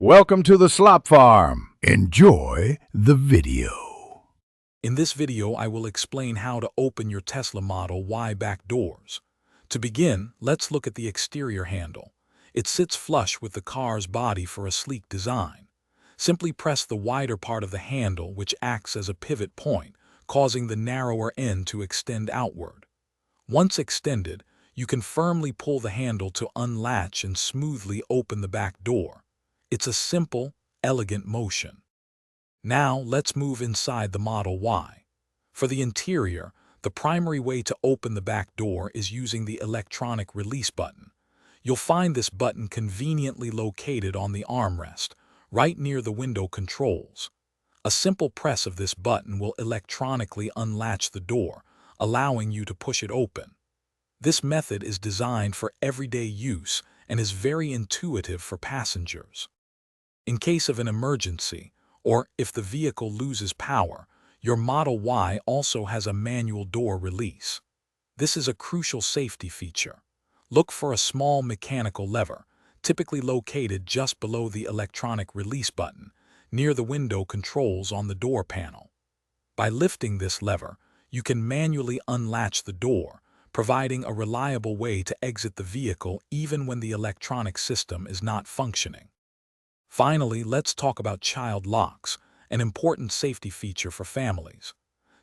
Welcome to the Slop Farm. Enjoy the video. In this video, I will explain how to open your Tesla Model Y back doors. To begin, let's look at the exterior handle. It sits flush with the car's body for a sleek design. Simply press the wider part of the handle, which acts as a pivot point, causing the narrower end to extend outward. Once extended, you can firmly pull the handle to unlatch and smoothly open the back door. It's a simple, elegant motion. Now let's move inside the Model Y. For the interior, the primary way to open the back door is using the electronic release button. You'll find this button conveniently located on the armrest, right near the window controls. A simple press of this button will electronically unlatch the door, allowing you to push it open. This method is designed for everyday use and is very intuitive for passengers. In case of an emergency, or if the vehicle loses power, your Model Y also has a manual door release. This is a crucial safety feature. Look for a small mechanical lever, typically located just below the electronic release button, near the window controls on the door panel. By lifting this lever, you can manually unlatch the door, providing a reliable way to exit the vehicle even when the electronic system is not functioning. Finally, let's talk about child locks, an important safety feature for families.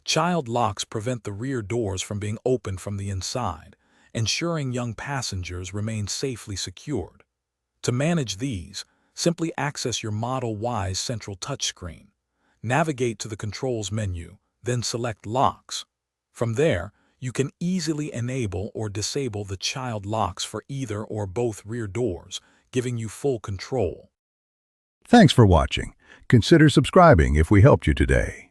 Child locks prevent the rear doors from being opened from the inside, ensuring young passengers remain safely secured. To manage these, simply access your Model Y's central touchscreen. Navigate to the Controls menu, then select Locks. From there, you can easily enable or disable the child locks for either or both rear doors, giving you full control. Thanks for watching. Consider subscribing if we helped you today.